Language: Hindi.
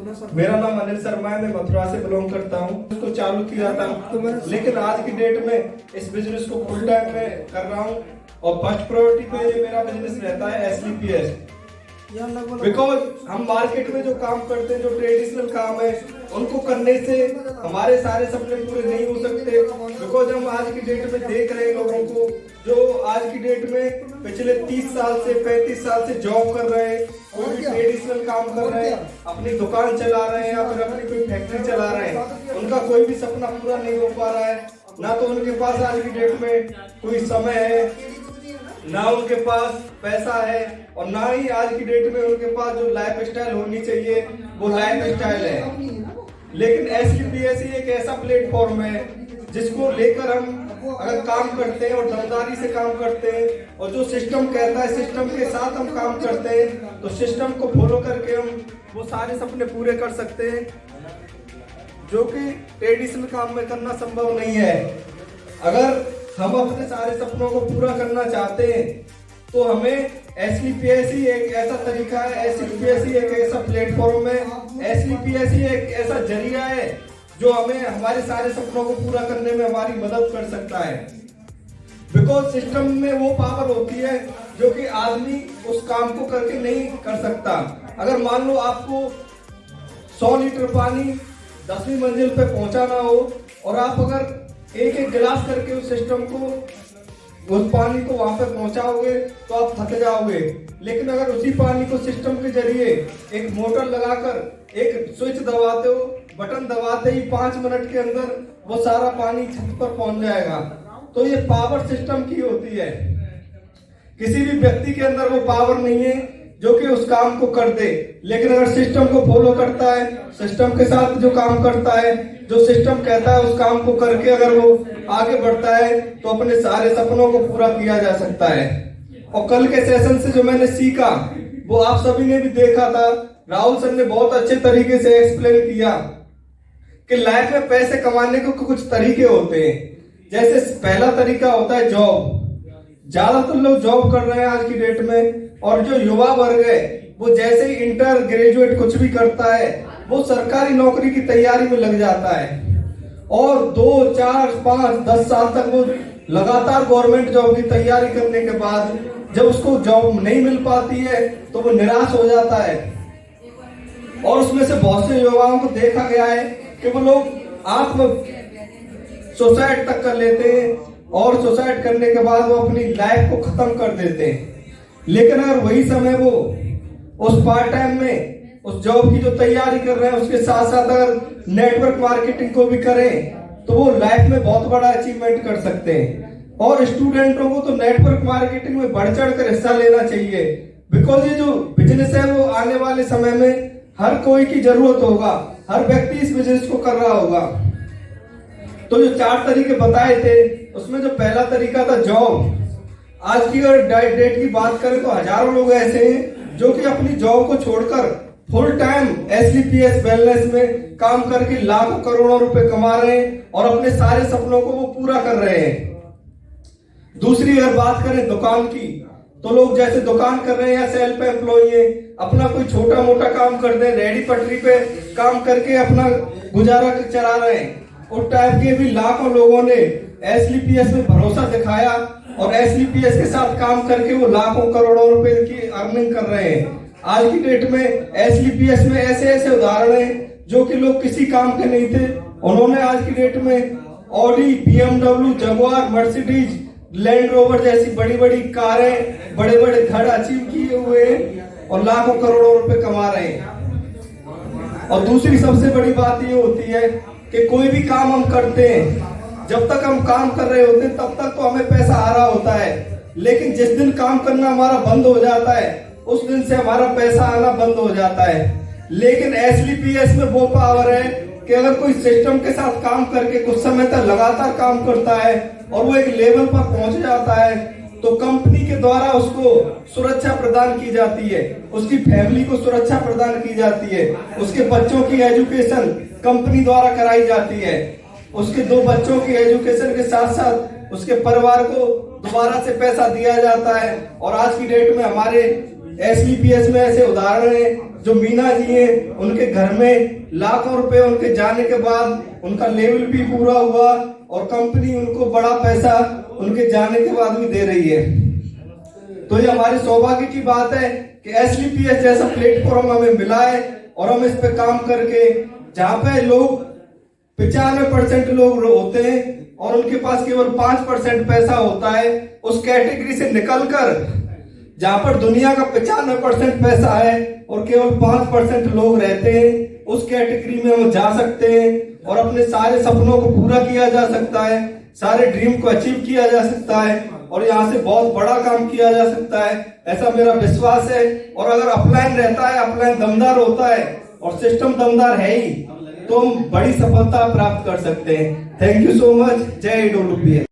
मेरा नाम अनिल शर्मा है, मैं मथुरा से बिलोंग करता हूँ। इसको चालू किया था, लेकिन आज की डेट में इस बिजनेस को फुल टाइम में कर रहा हूँ और फर्स्ट प्रायोरिटी पे ये मेरा बिजनेस रहता है SLPS। बिकॉज हम मार्केट में जो काम करते हैं, जो ट्रेडिशनल काम है, उनको करने से हमारे सारे सपने पूरे नहीं हो सकते। बिकॉज हम आज की डेट में देख रहे हैं लोगों को जो आज की डेट में पिछले 30 साल से 35 साल से जॉब कर रहे हैं, कोई भी ट्रेडिशनल काम कर रहे हैं, अपनी दुकान चला रहे हैं या फिर अपनी कोई फैक्ट्री चला रहे हैं, उनका कोई भी सपना पूरा नहीं हो पा रहा है। ना तो उनके पास आज की डेट में कोई समय है, ना उनके पास पैसा है, और ना ही आज की डेट में उनके पास जो लाइफ स्टाइल होनी चाहिए वो लाइफ स्टाइल है। लेकिन SLPS ही एक ऐसा प्लेटफॉर्म है जिसको लेकर हम अगर काम करते हैं और दमदारी से काम करते हैं और जो सिस्टम कहता है सिस्टम के साथ हम काम करते हैं, तो सिस्टम को फॉलो करके हम वो सारे सपने पूरे कर सकते हैं जो कि ट्रेडिशनल काम में करना संभव नहीं है। अगर हम अपने सारे सपनों को पूरा करना चाहते हैं तो हमें SLPS ही एक ऐसा तरीका है, SLPS ही एक ऐसा प्लेटफॉर्म है, SLPS ही एक ऐसा जरिया है जो हमें हमारे सारे सपनों को पूरा करने में हमारी मदद कर सकता है। बिकॉज सिस्टम में वो पावर होती है जो कि आदमी उस काम को करके नहीं कर सकता। अगर मान लो आपको 100 लीटर पानी 10वीं मंजिल पे पहुंचाना हो और आप अगर एक एक गिलास करके उस सिस्टम को, उस पानी को वहां पे पहुंचाओगे तो आप थक जाओगे। लेकिन अगर उसी पानी को सिस्टम के जरिए एक मोटर लगाकर एक स्विच दबाते हो, बटन दबाते ही 5 मिनट के अंदर वो सारा पानी छत पर पहुंच जाएगा। तो ये पावर सिस्टम की होती है। किसी भी व्यक्ति के अंदर वो पावर नहीं है जो कि उस काम को कर दे, लेकिन अगर सिस्टम को फॉलो करता है, सिस्टम के साथ जो काम करता है, जो सिस्टम कहता है उस काम को करके अगर वो आगे बढ़ता है तो अपने सारे सपनों को पूरा किया जा सकता है। और कल के सेशन से जो मैंने सीखा वो आप सभी ने भी देखा था, राहुल सर ने बहुत अच्छे तरीके से एक्सप्लेन किया कि लाइफ में पैसे कमाने के कुछ तरीके होते हैं। जैसे पहला तरीका होता है जॉब। ज्यादातर लोग जॉब कर रहे हैं आज की डेट में, और जो युवा वर्ग है वो जैसे ही इंटर ग्रेजुएट कुछ भी करता है वो सरकारी नौकरी की तैयारी में लग जाता है और 2, 4, 5, 10 साल तक वो लगातार गवर्नमेंट जॉब की तैयारी करने के बाद जब उसको जॉब नहीं मिल पाती है तो वो निराश हो जाता है। और उसमें से बहुत से युवाओं को देखा गया है कि वो लोग आत्म सुसाइड तक कर लेते हैं और सुसाइड करने के बाद वो अपनी लाइफ को खत्म कर देते हैं। लेकिन अगर वही समय वो उस पार्ट टाइम में उस जॉब की जो तैयारी कर रहे हैं उसके साथ साथ अगर नेटवर्क मार्केटिंग को भी करें तो वो लाइफ में बहुत बड़ा अचीवमेंट कर सकते हैं। और स्टूडेंटों को तो नेटवर्क मार्केटिंग में बढ़ चढ़ कर हिस्सा लेना चाहिए। बिकॉज ये जो बिजनेस है वो आने वाले समय में हर कोई की जरूरत होगा, हर व्यक्ति इस बिजनेस को कर रहा होगा। तो जो 4 तरीके बताए थे उसमें जो पहला तरीका था जॉब। आज की अगर डेट की बात करें तो हजारों लोग ऐसे हैं जो कि अपनी जॉब को छोड़कर फुल टाइम SLPS वेलनेस में काम करके लाखों करोड़ों रुपए कमा रहे हैं और अपने सारे सपनों को वो पूरा कर रहे हैं। दूसरी अगर बात करें दुकान की तो लोग जैसे दुकान कर रहे हैं या सेल्फ एम्प्लॉय है, अपना कोई छोटा मोटा काम कर दे, रेडी पटरी पे काम करके अपना गुजारा चला रहे हैं। उस टाइप के भी लाखों लोगों ने SLPS में भरोसा दिखाया और SLPS के साथ काम करके वो लाखों करोड़ों रुपए की अर्निंग कर रहे हैं। आज की डेट में SLPS में ऐसे ऐसे उदाहरण हैं जो कि लोग किसी काम के नहीं थे, उन्होंने आज की डेट में Audi, BMW, Jaguar, Mercedes, land rover जैसी बड़ी बड़ी कारें, बड़े बड़े घर अचीव किए हुए हैं और लाखों करोड़ों रुपए कमा रहे हैं। और दूसरी सबसे बड़ी बात ये होती है कि कोई भी काम हम करते हैं, जब तक हम काम कर रहे होते हैं तब तक तो हमें पैसा आ रहा होता है, लेकिन जिस दिन काम करना हमारा बंद हो जाता है उस दिन से हमारा पैसा आना बंद हो जाता है। लेकिन SLPS में वो पावर है कि अगर कोई सिस्टम के साथ काम करके कुछ समय तक लगातार काम करता है और वो एक लेवल पर पहुंच जाता है तो कंपनी के द्वारा उसको सुरक्षा प्रदान की जाती है, उसकी फैमिली को सुरक्षा प्रदान की जाती है, उसके बच्चों की एजुकेशन कंपनी द्वारा कराई जाती है, उसके 2 बच्चों की एजुकेशन के साथ साथ उसके परिवार को दोबारा से पैसा दिया जाता है। और आज की डेट में हमारे SBPS में ऐसे उदाहरण हैं जो मीना जी हैं, उनके घर में लाखों रुपए उनके जाने के बाद उनका लेवल भी पूरा हुआ और कंपनी उनको बड़ा पैसा उनके जाने के बाद भी दे रही है। तो ये हमारी सौभाग्य की बात है कि SBPS जैसा प्लेटफॉर्म हमें मिला है और हम इस पे काम करके, जहाँ पे लोग 95% लोग होते हैं और उनके पास केवल 5% पैसा होता है, उस कैटेगरी से निकलकर जहां पर दुनिया का 95% पैसा है और केवल 5% लोग रहते हैं, उस कैटेगरी में हम जा सकते हैं और अपने सारे सपनों को पूरा किया जा सकता है, सारे ड्रीम को अचीव किया जा सकता है और यहाँ से बहुत बड़ा काम किया जा सकता है, ऐसा मेरा विश्वास है। और अगर अपलाइन रहता है, अपलाइन दमदार होता है और सिस्टम दमदार है ही, तो हम बड़ी सफलता प्राप्त कर सकते हैं। Thank you so much. जय AWPS।